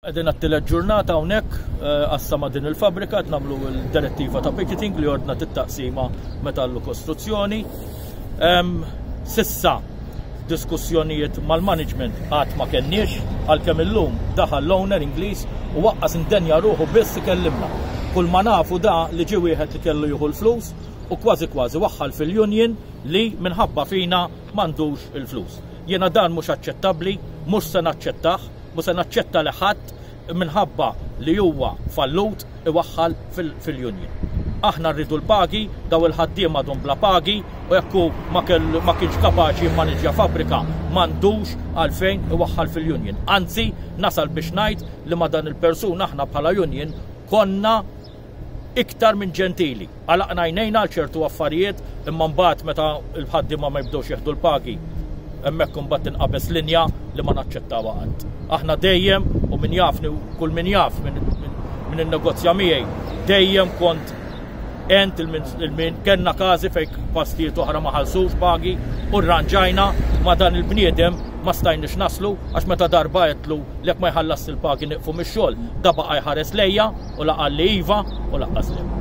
Għedin għattilet ġurnata hawnhekk għassama din il-fabrika qed nagħmlu l-direttiva ta' picketing li ordna tit-taqsima metallu kostruzzjoni. Sissa diskussjonijiet mal-management għad ma kenniex għalkemm illum daħal l-owner Ingliż u waqqas indenja ruħu biss ikellimna. Kull ma nafu da li ġie wieħed li kellu jieħu l-flus u kważi waħħal fil-union li minħabba fina m'għandux il-flus. Jiena dan mhux aċċettabbli, mhux se naċċettah, mhux se naċċetta li ħadd minħabba li huwa fallut iwaħħal fil-union. Aħna rridu l-pagi, daw il-ħaddiem għadhom bla pagi u jekk ma kienx kapaċi jimmaneġġja fabbrika m'għandux għalfejn iwaħħal fil-union. Anzi, nasal biex ngħid li ma dan il-persuna aħna bħala union konna iktar minn ġentili. Għalaqna jnejna għal ċertu affarijiet imma mbagħad meta l-ħaddiema ma jibdewx jieħdu l-pagi hemmhekk imbagħad inqabes linja li ma naċċettawha qatt. Aħna dejjem u min jafni u kull min jaf minn in-negozja miegħi dejjem kont il-min kellna każi fejn pastijiet oħra ma ħallsux pagi u rranġajna ma dan il-bniedem ma stajniex naslu għax meta darba qedlu li jekk ma jħallas il-pagi nieqfu mix-xogħol da baqa' jħares lejja u laqal li iva u laqqas li.